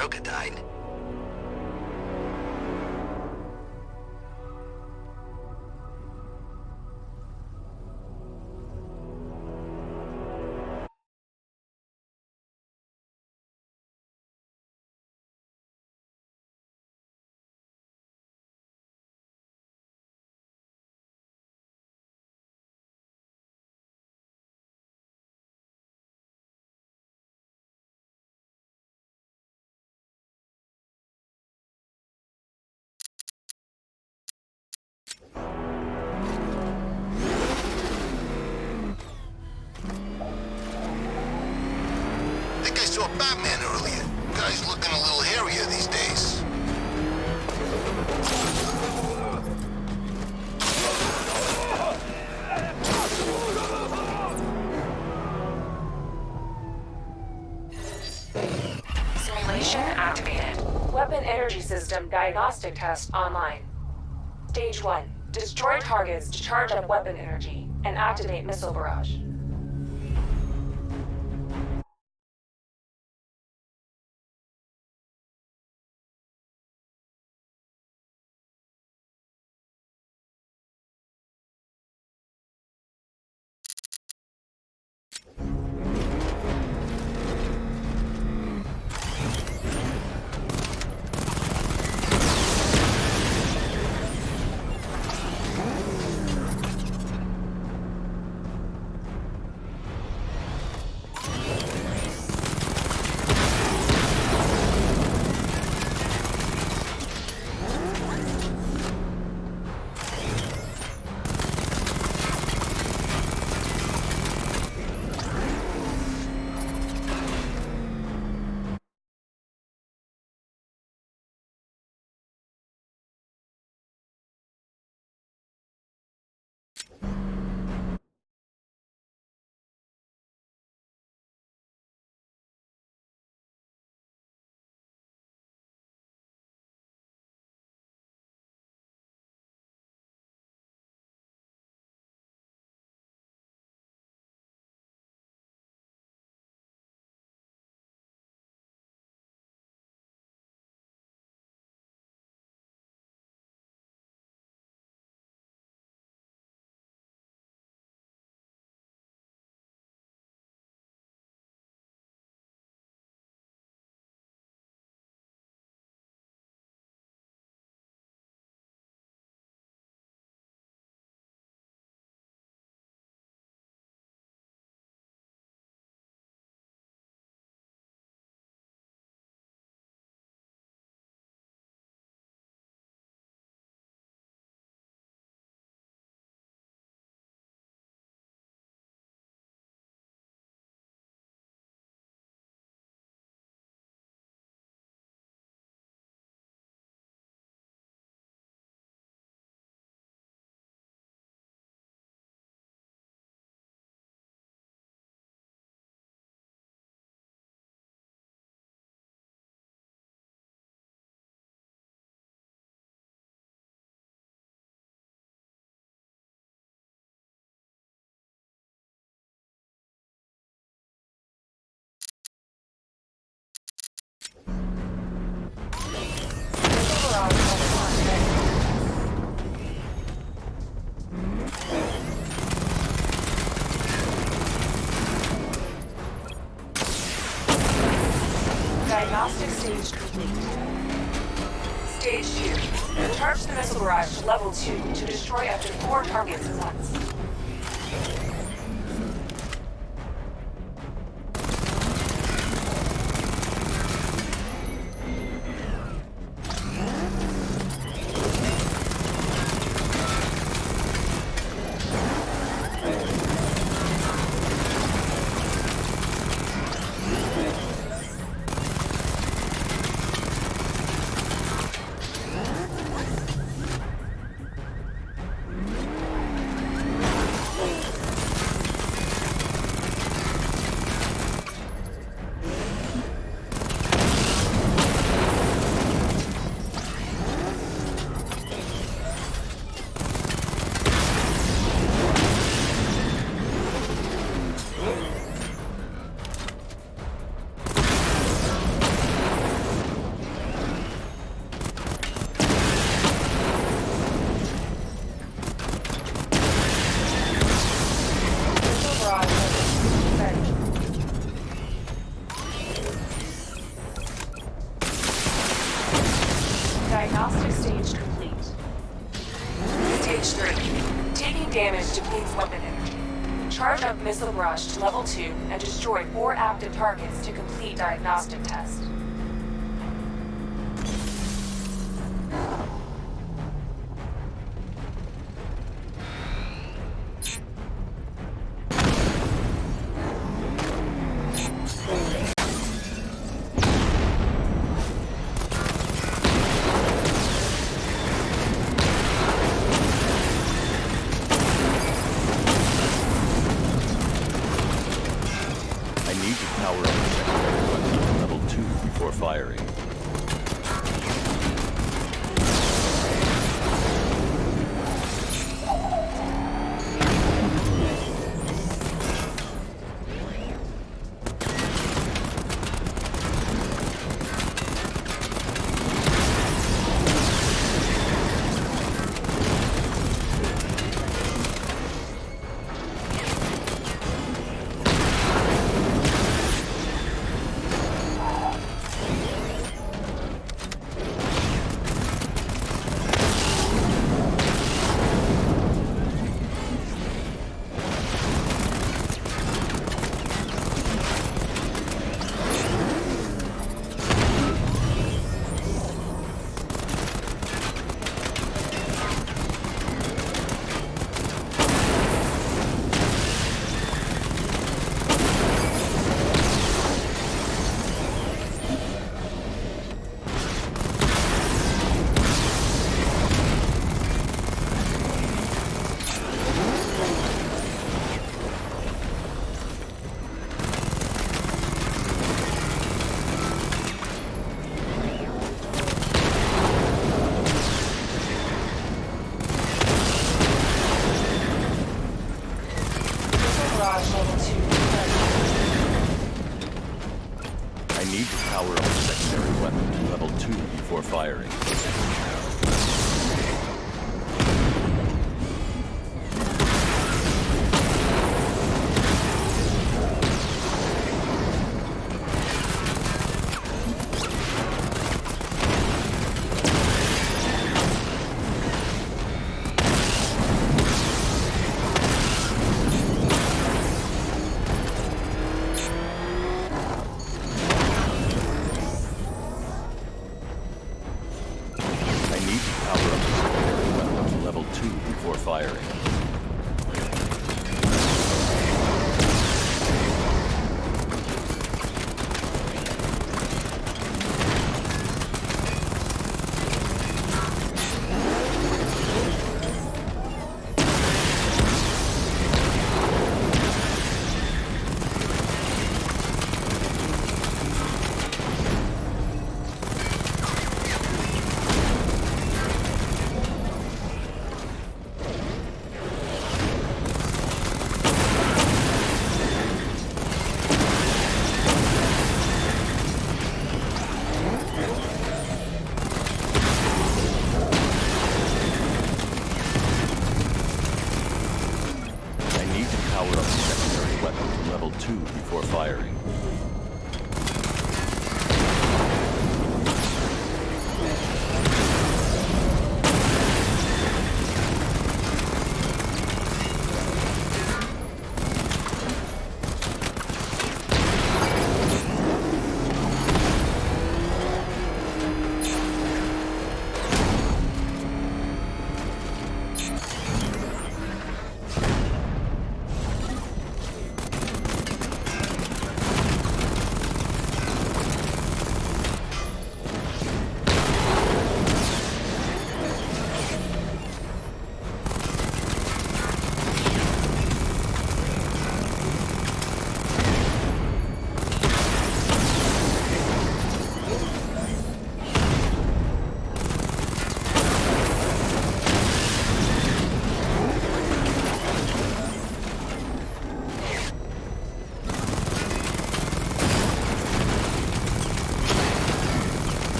Joker died. I saw Batman earlier. Guy's looking a little hairier these days. Simulation activated. Weapon energy system diagnostic test online. Stage 1. Destroy targets to charge up weapon energy and activate missile barrage. Diagnostic stage complete. Stage 2. Charge the missile barrage to level 2 to destroy up to 4 targets at once. through. Taking damage depletes weapon energy. Charge up Missile Barrage to level 2 and destroy 4 active targets to complete diagnostic test.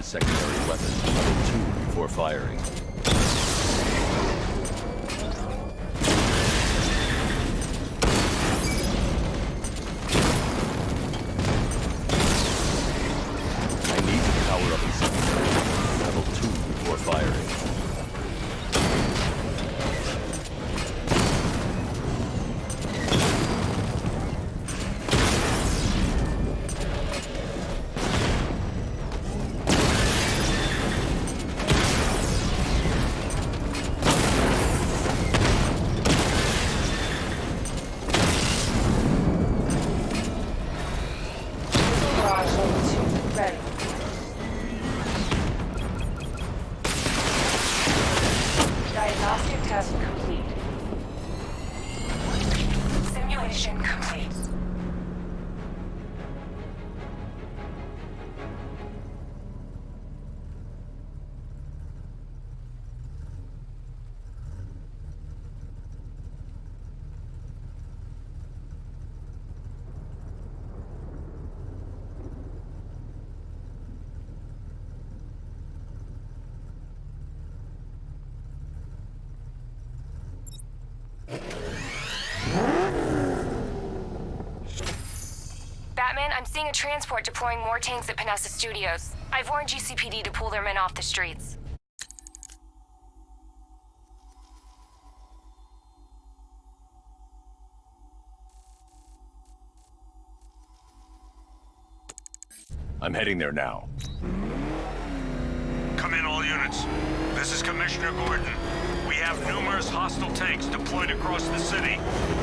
secondary weapon level 2 before firing. Mission complete. Batman, I'm seeing a transport deploying more tanks at Panessa Studios. I've warned GCPD to pull their men off the streets. I'm heading there now. Come in, all units. This is Commissioner Gordon. We have numerous hostile tanks deployed across the city.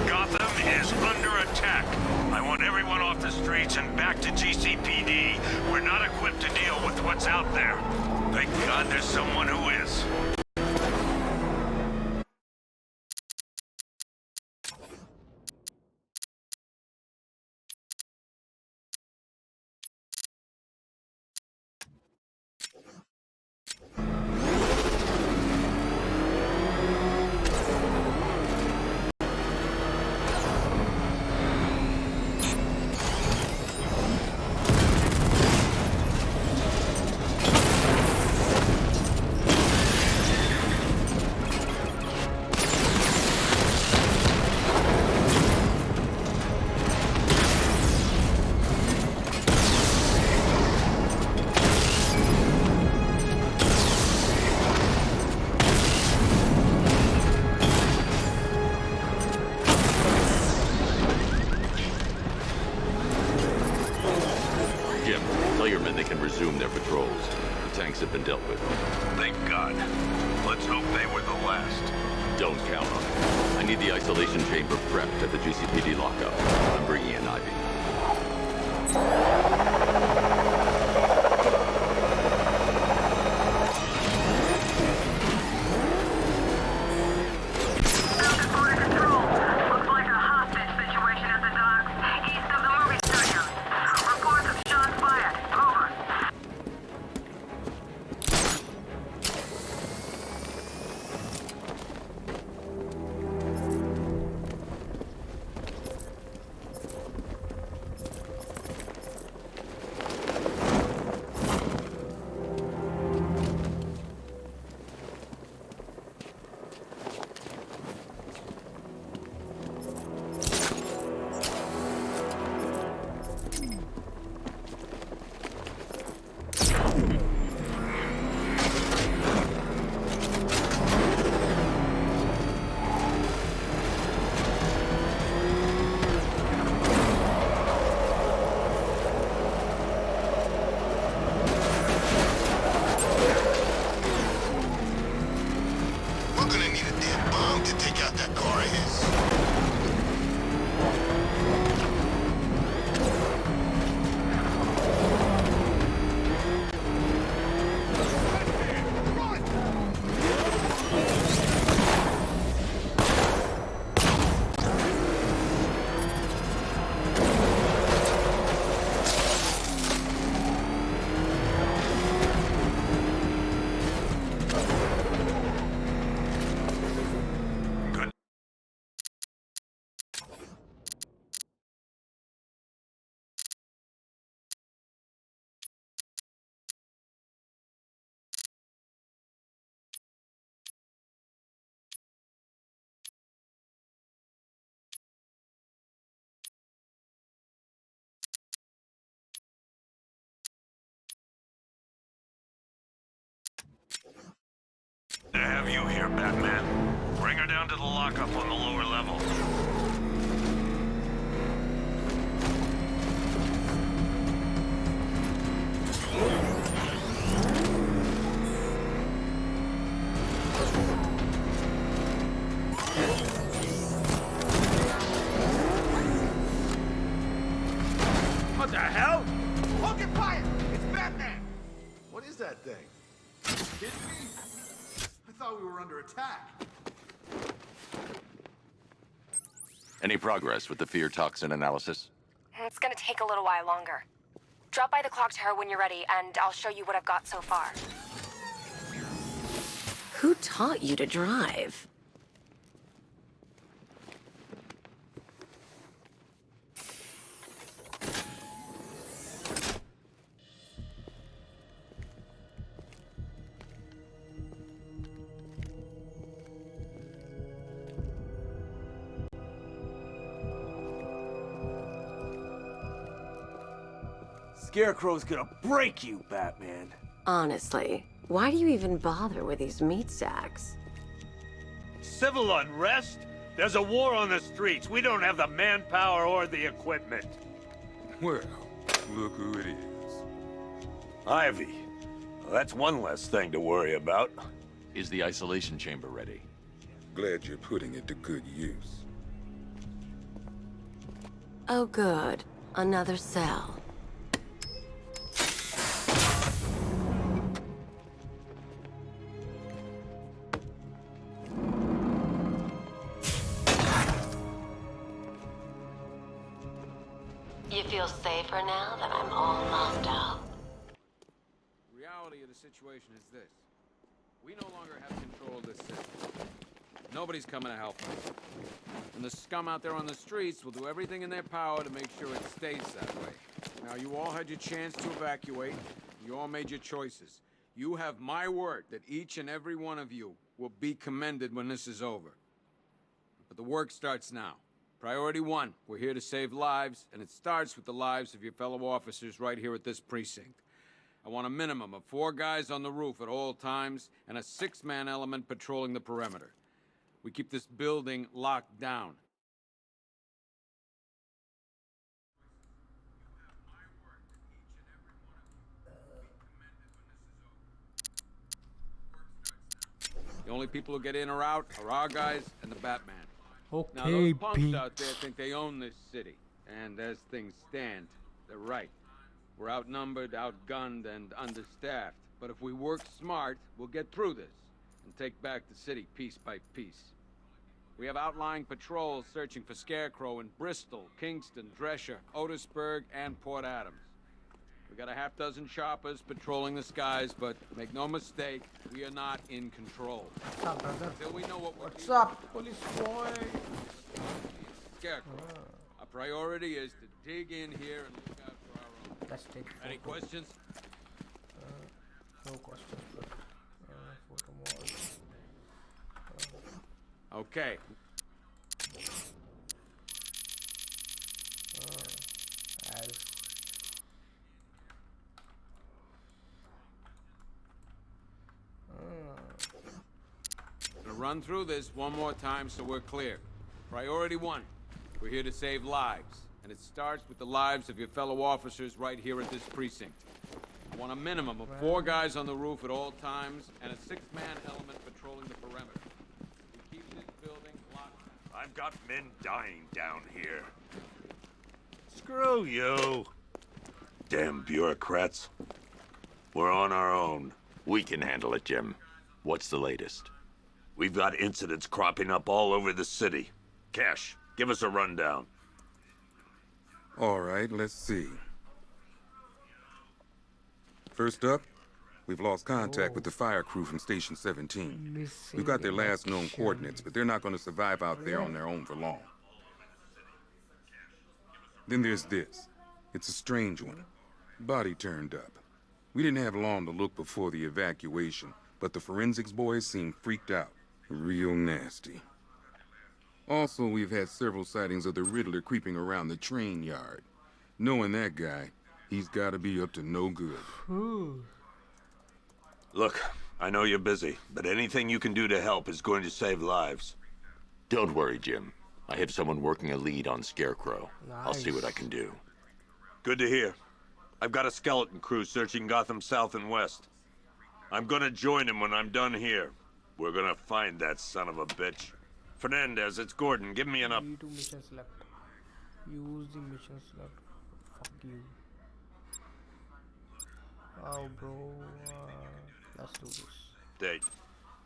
Gotham is under attack. I want everyone off the streets and back to GCPD. We're not equipped to deal with what's out there. Thank God there's someone who is. Jim, tell your men they can resume their patrols. The tanks have been dealt with. Thank God. Let's hope they were the last. Don't count on it. I need the isolation chamber prepped at the GCPD lockup. I'm bringing in Ivy. To have you here, Batman. Bring her down to the lockup on the lower level. What the hell? Hold your fire! It's Batman! What is that thing? Kidding me? I thought we were under attack. Any progress with the fear toxin analysis? It's gonna take a little while longer. Drop by the clock tower when you're ready, and I'll show you what I've got so far. Who taught you to drive? Scarecrow's gonna break you, Batman. Honestly, why do you even bother with these meat sacks? Civil unrest? There's a war on the streets. We don't have the manpower or the equipment. Well, look who it is. Ivy. Well, that's one less thing to worry about. Is the isolation chamber ready? Glad you're putting it to good use. Oh good, another cell. You feel safer now that I'm all locked up? The reality of the situation is this. We no longer have control of this city. Nobody's coming to help us. And the scum out there on the streets will do everything in their power to make sure it stays that way. Now, you all had your chance to evacuate. You all made your choices. You have my word that each and every one of you will be commended when this is over. But the work starts now. Priority 1, we're here to save lives, and it starts with the lives of your fellow officers right here at this precinct. I want a minimum of 4 guys on the roof at all times, and a 6-man element patrolling the perimeter. We keep this building locked down. The only people who get in or out are our guys and the Batman. Now, those punks out there think they own this city. And as things stand, they're right. We're outnumbered, outgunned, and understaffed. But if we work smart, we'll get through this and take back the city piece by piece. We have outlying patrols searching for Scarecrow in Bristol, Kingston, Drescher, Otisburg, and Port Adams. We got a half-dozen choppers patrolling the skies, but make no mistake, we are not in control. What's up, brother? Until we know what we're What's up, police boy? Scarecrow. Our priority is to dig in here and look out for our own. Let's take Any photo. questions? No questions, but photo more. Okay. As Gonna run through this one more time so we're clear. Priority 1, we're here to save lives. And it starts with the lives of your fellow officers right here at this precinct. I want a minimum of 4 guys on the roof at all times, and a 6-man element patrolling the perimeter. We keep this building locked. I've got men dying down here. Screw you. Damn bureaucrats. We're on our own. We can handle it, Jim. What's the latest? We've got incidents cropping up all over the city. Cash, give us a rundown. All right, let's see. First up, we've lost contact with the fire crew from Station 17. We've got their last known coordinates, but they're not going to survive out there on their own for long. Then there's this. It's a strange one. Body turned up. We didn't have long to look before the evacuation, but the forensics boys seemed freaked out. Real nasty. Also, we've had several sightings of the Riddler creeping around the train yard. Knowing that guy, he's got to be up to no good. Look, I know you're busy, but anything you can do to help is going to save lives. Don't worry, Jim. I have someone working a lead on Scarecrow. I'll see what I can do. Good to hear. I've got a skeleton crew searching Gotham South and West. I'm gonna join him when I'm done here. We're gonna find that son of a bitch. Fernandez, it's Gordon. Give me an up. 2 missions left. Use the missions left. Fuck you. Oh, bro. Let's do this. Date.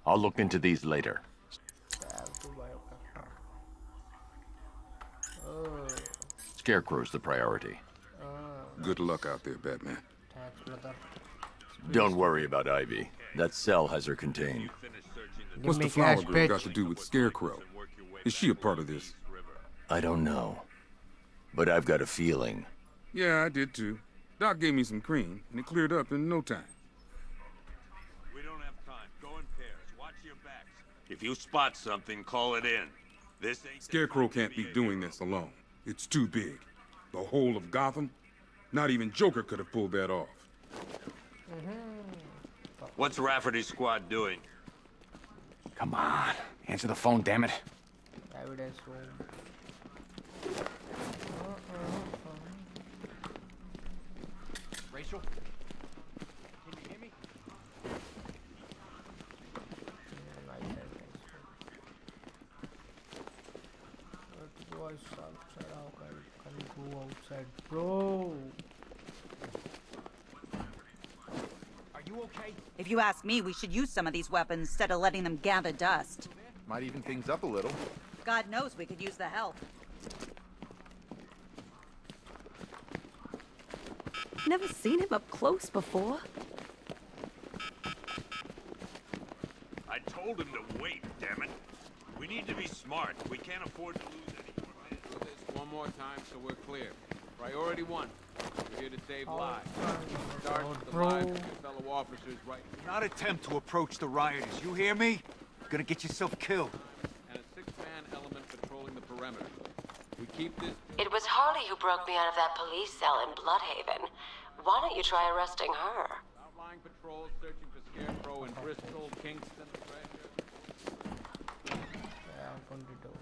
I'll look into these later. Have to buy a vector. Scarecrow's the priority. Good luck out there, Batman. Thanks, brother. Don't worry about Ivy. That cell has her contained. What's the me flower cash, girl got bitch. to do with Scarecrow? Is she a part of this? I don't know. But I've got a feeling. Yeah, I did too. Doc gave me some cream, and it cleared up in no time. We don't have time. Go in pairs. Watch your backs. If you spot something, call it in. This ain't... Scarecrow can't be doing this alone. It's too big. The whole of Gotham? Not even Joker could have pulled that off. What's Rafferty's squad doing? Come on. Answer the phone, damn it. Evidence room. Rachel? Can you hear me? What was outside? How can you go outside, bro? Are you okay? If you ask me, we should use some of these weapons instead of letting them gather dust. Might even things up a little. God knows we could use the help. Never seen him up close before. I told him to wait, damn it. We need to be smart. We can't afford to lose any more men. Do this one more time so we're clear. Priority 1. We're here to save lives. Start with the lives of your fellow officers right Do not attempt to approach the rioters. You hear me? You're gonna get yourself killed. and a 6-man element patrolling the perimeter. We keep this... It was Harley who broke me out of that police cell in Bloodhaven. Why don't you try arresting her? Outlying patrols searching for Scarecrow in Bristol, Kingston, Treasure. Yeah, open the door.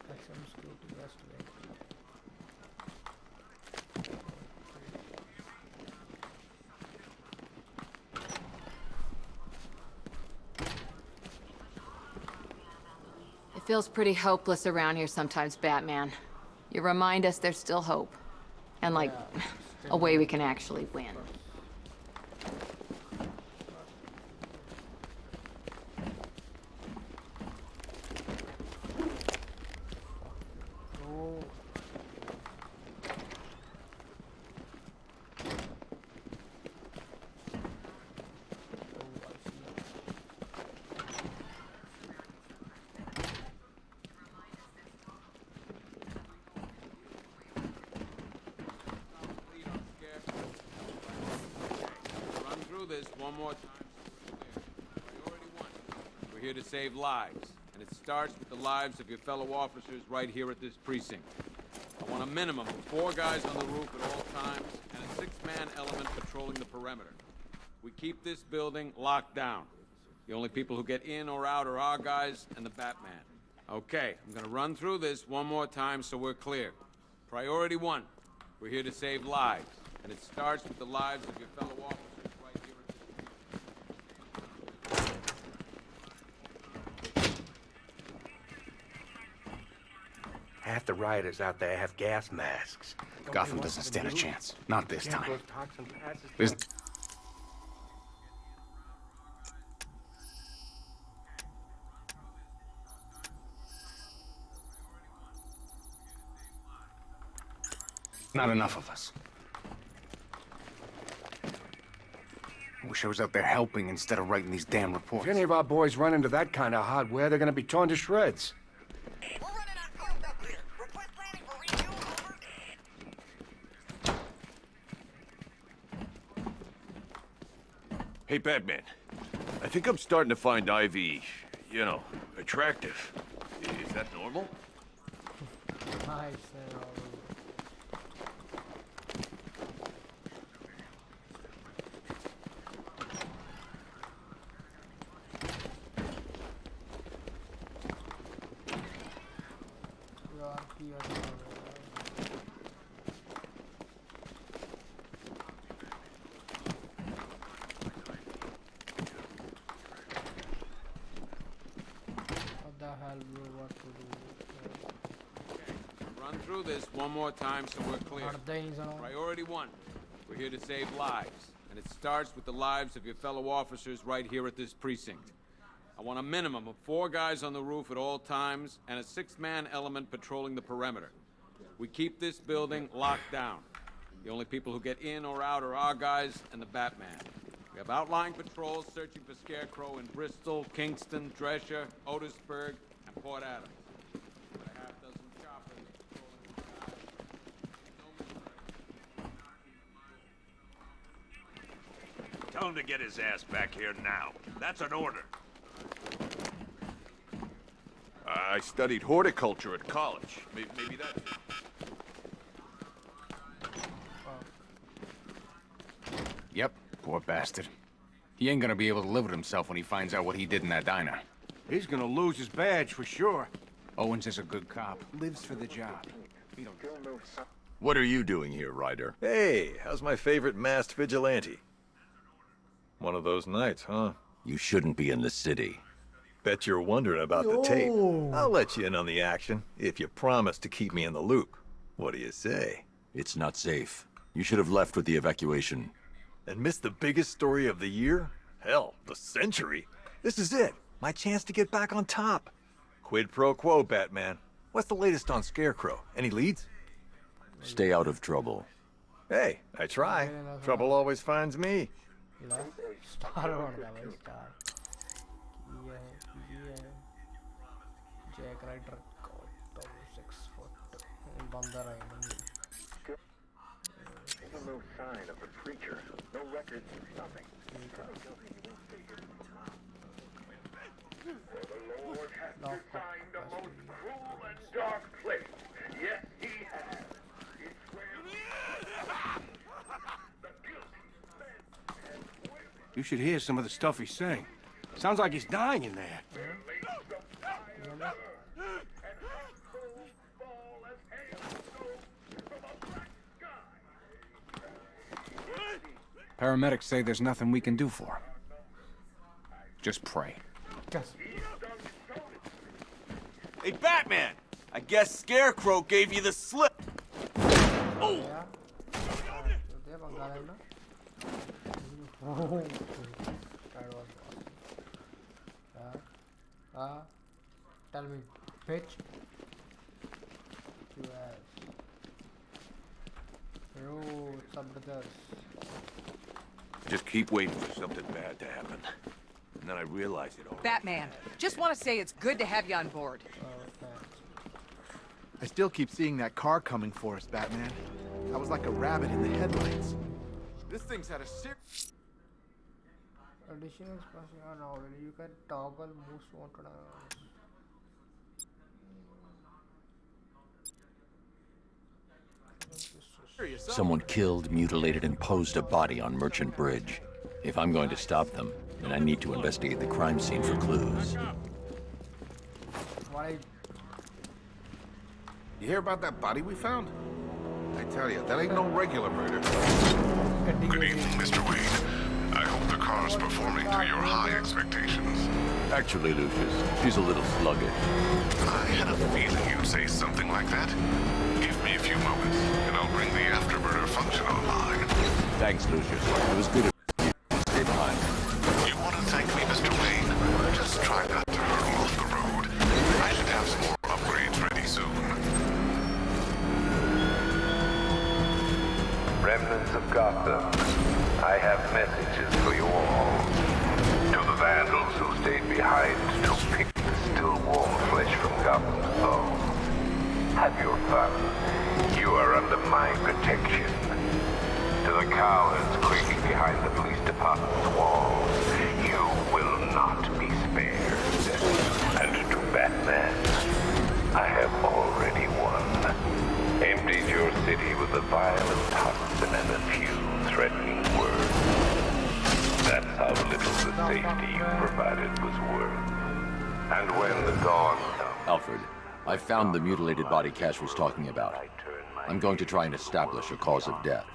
Maximum security investigate. It feels pretty hopeless around here sometimes, Batman. You remind us there's still hope. And, like, a way we can actually win. Oh. Run through this one more time so we're clear. Priority 1. We're here to save lives. And it starts with the lives of your fellow officers right here at this precinct. I want a minimum of 4 guys on the roof at all times and a 6-man element patrolling the perimeter. We keep this building locked down. The only people who get in or out are our guys and the Batman. Okay, I'm gonna run through this one more time so we're clear. Priority 1. We're here to save lives. And it starts with the lives of your fellow officers right here at this precinct. Half the rioters out there have gas masks. Gotham doesn't stand a chance. Not this time. There's... not enough of us. I wish I was out there helping instead of writing these damn reports. If any of our boys run into that kind of hardware, they're gonna be torn to shreds. We're running out of fuel up here. Request landing for refuel, over. Hey, Batman. I think I'm starting to find Ivy, you know, attractive. Is that normal? Nice. What the hell, bro? What to do? Run through this one more time so we're clear. Priority 1. We're here to save lives. And it starts with the lives of your fellow officers right here at this precinct. I want a minimum of 4 guys on the roof at all times and a 6-man element patrolling the perimeter. We keep this building locked down. The only people who get in or out are our guys and the Batman. We have outlying patrols searching for Scarecrow in Bristol, Kingston, Drescher, Otisburg, and Port Adams. Got a half-dozen choppers patrolling the sky. Tell him to get his ass back here now. That's an order. I studied horticulture at college. Maybe that's it. Yep, poor bastard. He ain't gonna be able to live with himself when he finds out what he did in that diner. He's gonna lose his badge for sure. Owens is a good cop. Lives for the job. He don't... What are you doing here, Ryder? Hey, how's my favorite masked vigilante? One of those nights, huh? You shouldn't be in the city. Bet you're wondering about the tape. I'll let you in on the action, if you promise to keep me in the loop. What do you say? It's not safe. You should have left with the evacuation. And missed the biggest story of the year? Hell, the century. This is it. My chance to get back on top. Quid pro quo, Batman. What's the latest on Scarecrow? Any leads? Stay out of trouble. Hey, I try. Trouble always finds me. Jack Ryder 6 foot. Bandar No sign of the creature. No records. Nothing. For the Lord has designed a most cruel and dark place. Yes, he has. It's where the guilty. You should hear some of the stuff he's saying. Sounds like he's dying in there. Paramedics say there's nothing we can do for him. Just pray. Hey, Batman! I guess Scarecrow gave you the slip. Oh! Tell me, bitch. Yo, what's up, brothers? Just keep waiting for something bad to happen. And then I realize it all. Batman, just want to say it's good to have you on board. I still keep seeing that car coming for us, Batman. I was like a rabbit in the headlights. This thing's had a Additional passing on already. You can toggle most wanted. Someone killed, mutilated, and posed a body on Merchant Bridge. If I'm going to stop them, then I need to investigate the crime scene for clues. Why? You hear about that body we found? I tell you, that ain't no regular murder. Good evening, Mr. Wayne. I hope the car's performing to your high expectations. Actually, Lucius, she's a little sluggish. I had a feeling you'd say something like that. Give me a few moments, and I'll bring the afterburner function online. Thanks, Lucius. It was good of you. Stay behind. You want to thank me, Mr. Wayne? Just try not to hurtle off the road. I should have some more upgrades ready soon. Remnants of Gotham, I have messages for you all. To the vandals who stayed behind to pick the still warm flesh from Gotham's bones. Have your fun. You are under my protection. To the cowards quaking behind the police department's walls, you will not be spared. And to Batman, I have already won. Emptied your city with a violent Hudson and a few threatening words. That's how little the safety you provided was worth. And when the dawn comes... Alfred, I found the mutilated body Cash was talking about. I'm going to try and establish a cause of death.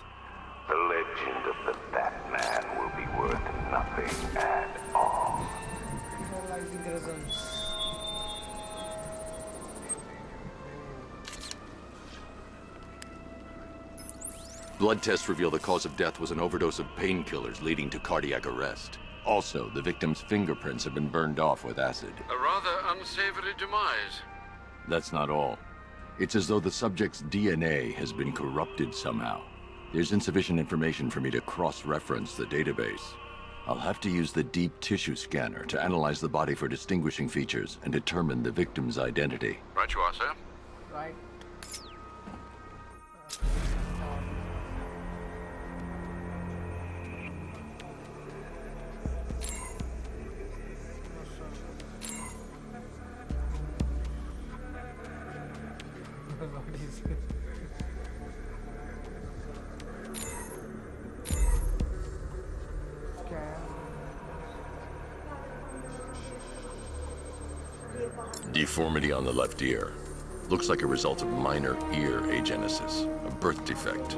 The legend of the Batman will be worth nothing at all. Blood tests reveal the cause of death was an overdose of painkillers leading to cardiac arrest. Also, the victim's fingerprints have been burned off with acid. A rather unsavory demise. That's not all. It's as though the subject's DNA has been corrupted somehow. There's insufficient information for me to cross-reference the database. I'll have to use the deep tissue scanner to analyze the body for distinguishing features and determine the victim's identity. Right you are, sir. Right. Deformity on the left ear. Looks like a result of minor ear agenesis, a birth defect.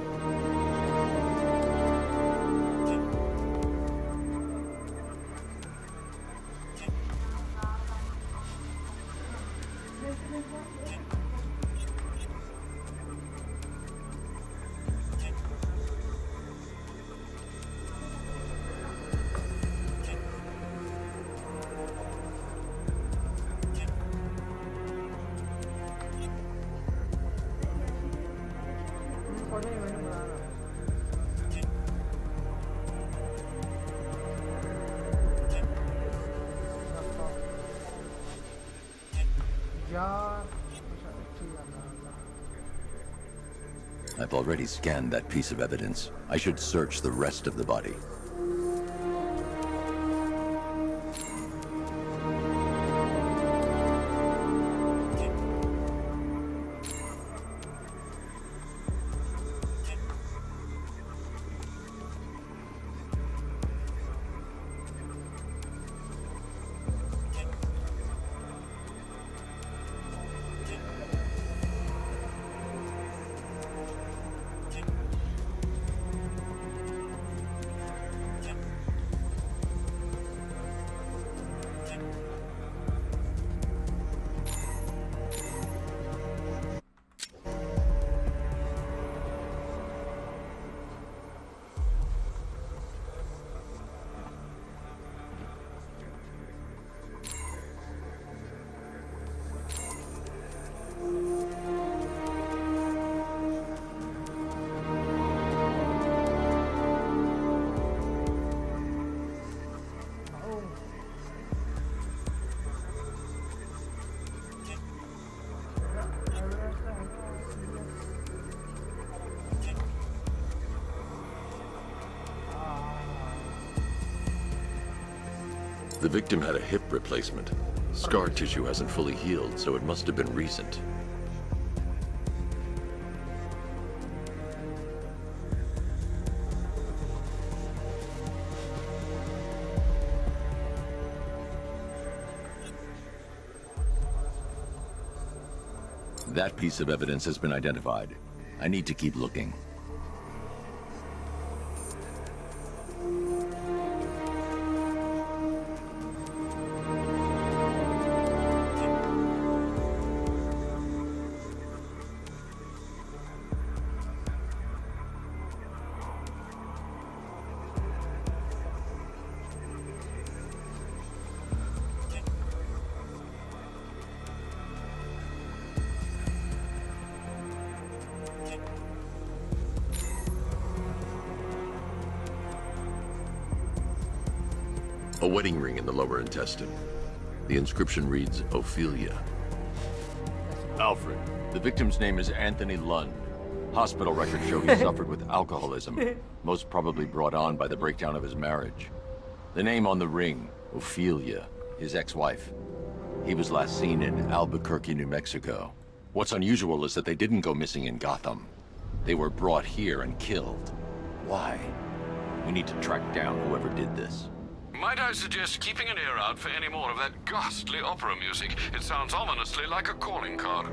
I've already scanned that piece of evidence. I should search the rest of the body. The victim had a hip replacement. Scar tissue hasn't fully healed, so it must have been recent. That piece of evidence has been identified. I need to keep looking. A wedding ring in the lower intestine. The inscription reads, Ophelia. Alfred, the victim's name is Anthony Lund. Hospital records show he suffered with alcoholism, most probably brought on by the breakdown of his marriage. The name on the ring, Ophelia, his ex-wife. He was last seen in Albuquerque, New Mexico. What's unusual is that they didn't go missing in Gotham. They were brought here and killed. Why? We need to track down whoever did this. Might I suggest keeping an ear out for any more of that ghastly opera music? It sounds ominously like a calling card.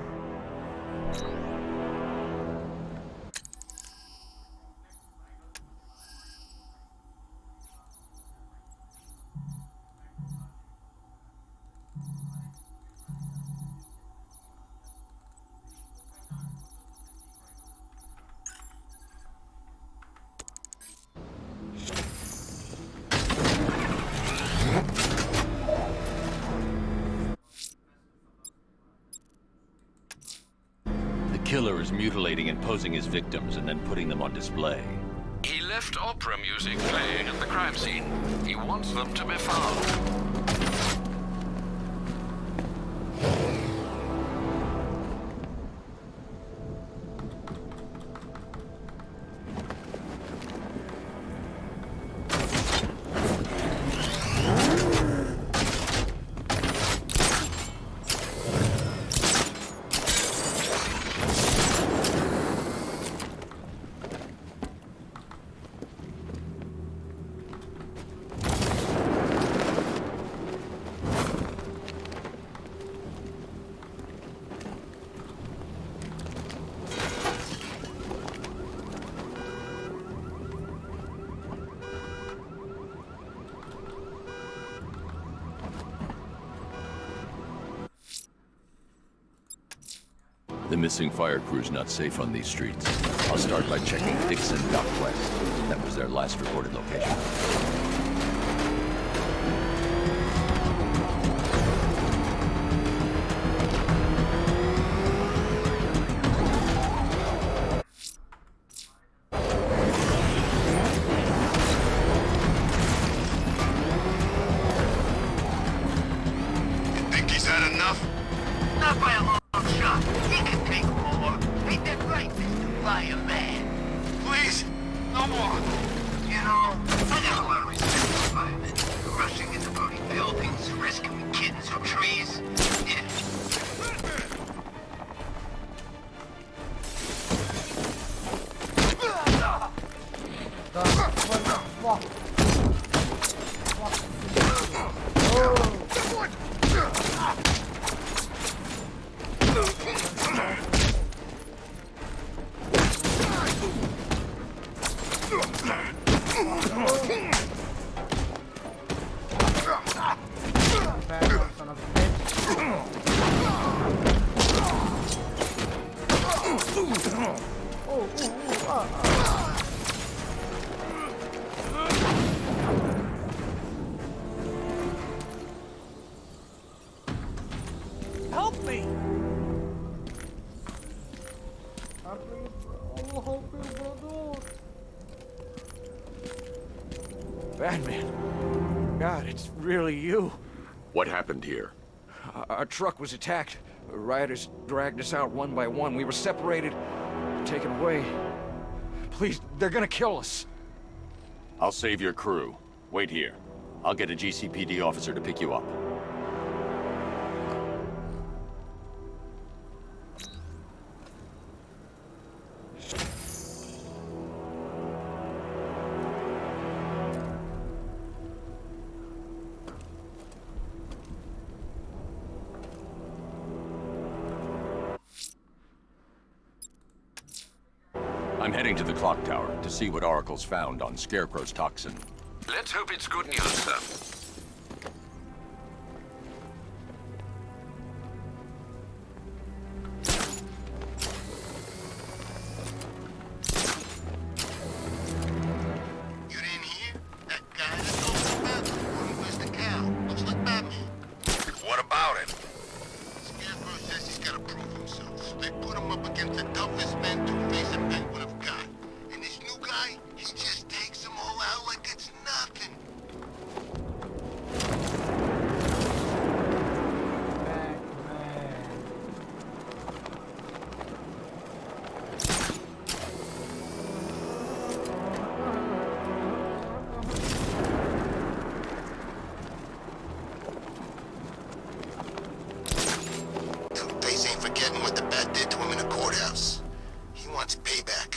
killer is mutilating and posing his victims and then putting them on display. He left opera music playing at the crime scene. He wants them to be found. The missing fire crew's not safe on these streets. I'll start by checking Kingston Dock West. That was their last reported location. Think he's had enough? Not by a long shot. He can take more. Ain't that right, Mr. Fireman? Please, no more. You know, I got a lot of respect for firemen. Rushing into burning buildings, rescuing kittens from trees. Yeah. Help me! Help me, brother! Batman. God, it's really you. What happened here? Our truck was attacked. Rioters dragged us out one by one. We were separated, taken away. Please, they're gonna kill us. I'll save your crew. Wait here. I'll get a GCPD officer to pick you up. I'm heading to the clock tower to see what Oracle's found on Scarecrow's toxin. Let's hope it's good news, sir. You didn't hear? That guy that told me about where's the cow? Looks like Batman. What about him? Scarecrow says he's gotta prove himself. They put him up against the toughest man Two-Face and Penguin have got. And this new guy, he just takes them all out like it's nothing. Two-Face ain't forgetting what the Bat did to him in the courthouse. He wants payback.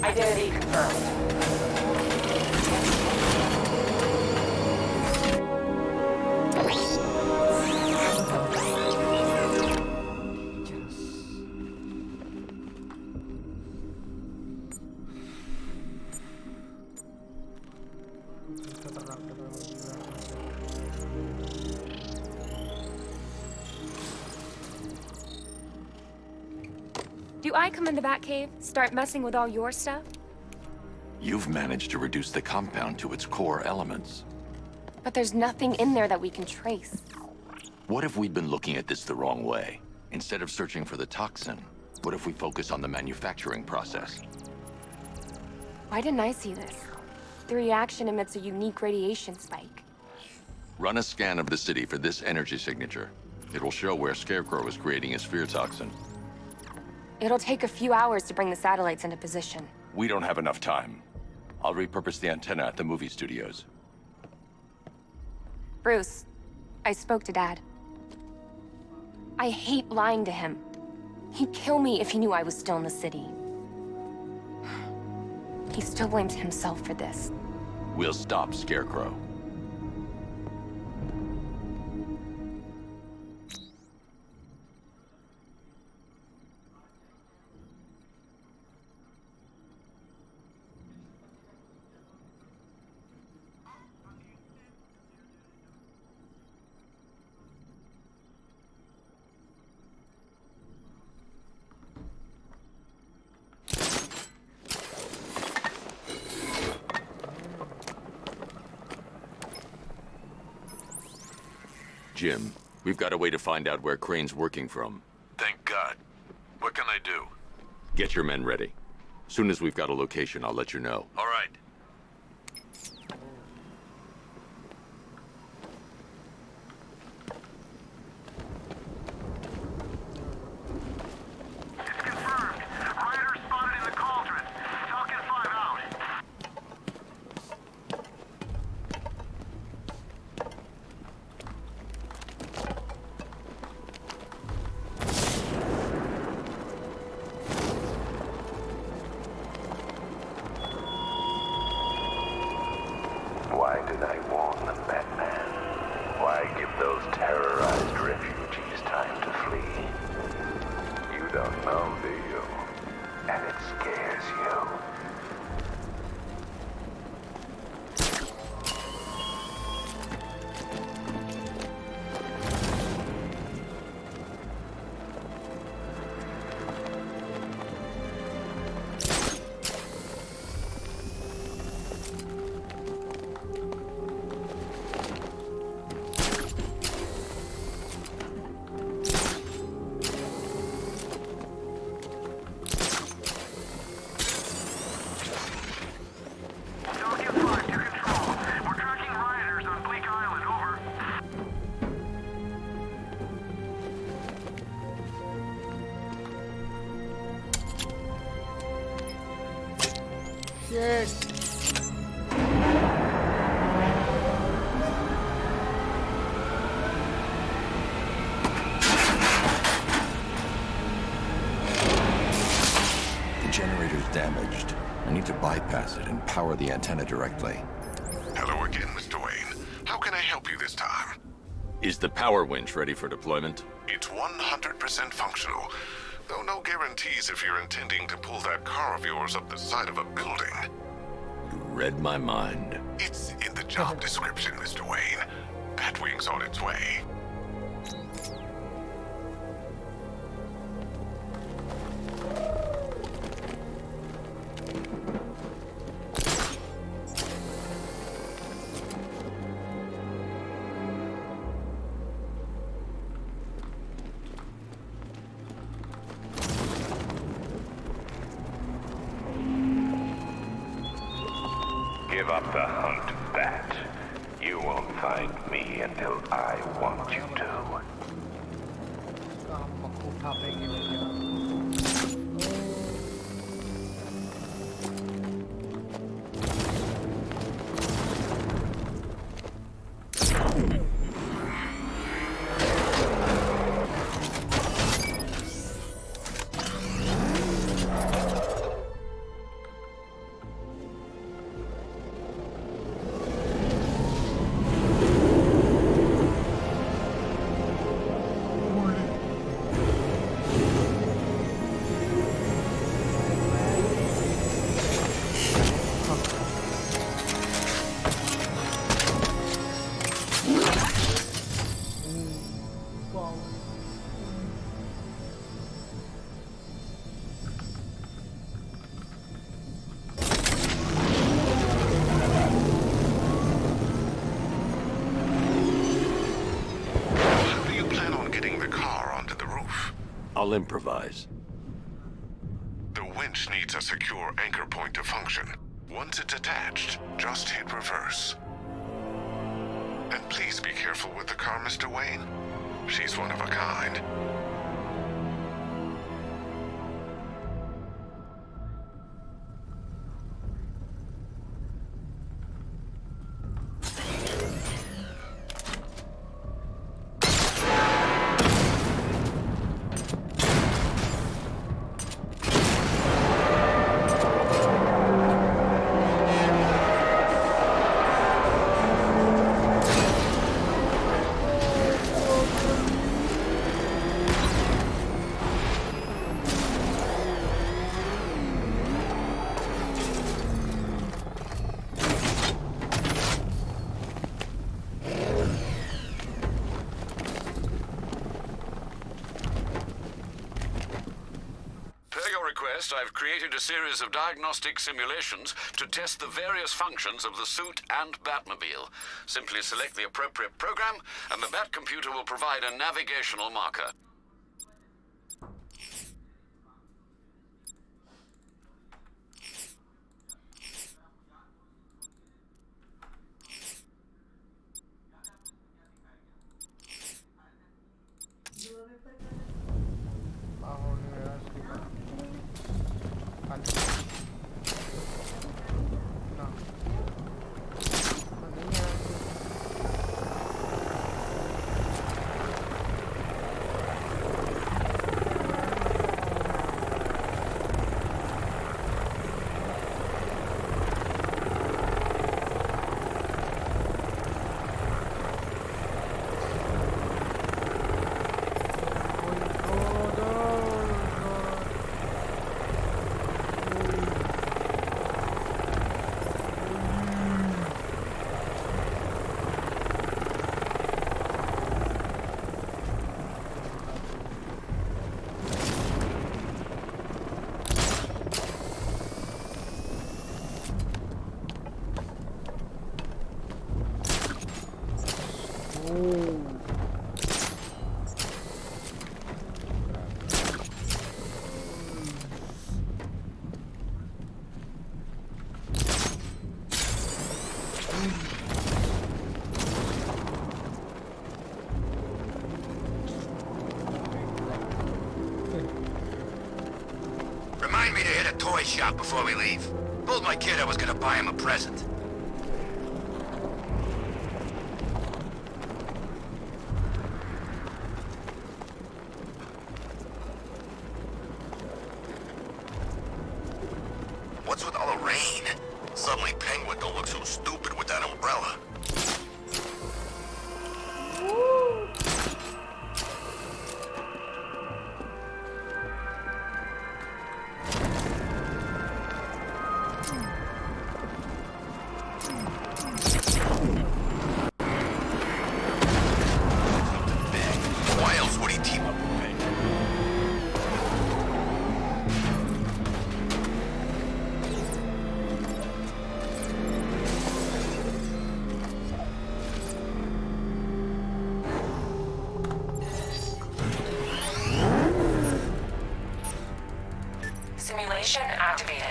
Identity confirmed. Do I come in the Batcave, start messing with all your stuff? You've managed to reduce the compound to its core elements. But there's nothing in there that we can trace. What if we'd been looking at this the wrong way? Instead of searching for the toxin, what if we focus on the manufacturing process? Why didn't I see this? The reaction emits a unique radiation spike. Run a scan of the city for this energy signature. It will show where Scarecrow is creating his fear toxin. It'll take a few hours to bring the satellites into position. We don't have enough time. I'll repurpose the antenna at the movie studios. Bruce, I spoke to Dad. I hate lying to him. He'd kill me if he knew I was still in the city. He still blames himself for this. We'll stop Scarecrow. Jim, we've got a way to find out where Crane's working from. Thank God. What can I do? Get your men ready. Soon as we've got a location, I'll let you know. All right. Why did I warn them, Batman? Why give those terrorized refugees time to flee? You don't know, do you? And it scares you. Shit. The generator's damaged. I need to bypass it and power the antenna directly. Hello again, Mr. Wayne. How can I help you this time? Is the power winch ready for deployment? It's 100% functional, though no guarantees if you're intending to pull that car of yours up the side of a building. You read my mind. It's in the job description, Mr. Wayne. Batwing's on its way. Give up the hunt, Bat. You won't find me until I want you to. I'll improvise. The winch needs a secure anchor point to function. Once it's attached, just hit reverse. And please be careful with the car, Mr. Wayne. She's one of a kind. I've created a series of diagnostic simulations to test the various functions of the suit and Batmobile. Simply select the appropriate program, and the Bat computer will provide a navigational marker. Remind me to hit a toy shop before we leave. Told my kid I was gonna buy him a present. What's with all the rain? Suddenly Penguin don't look so stupid with that umbrella. Why else would he team up with Penguin? Simulation activated.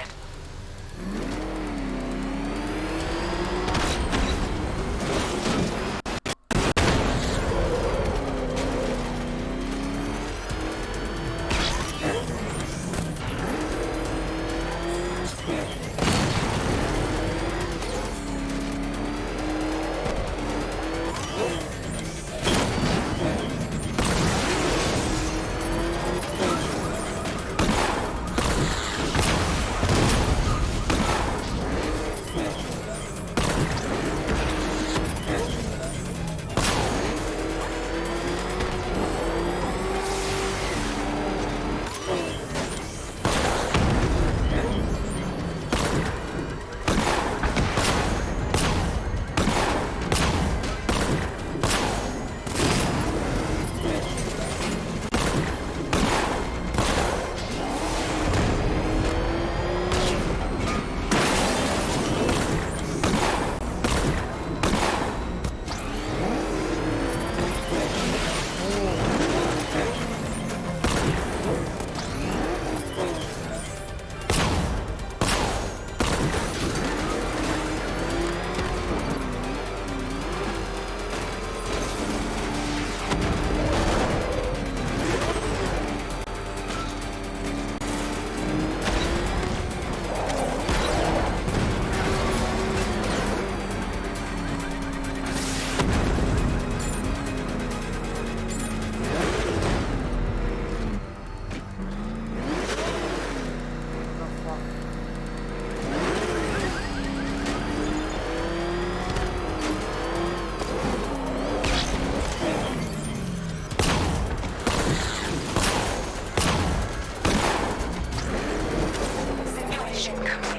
Mission complete.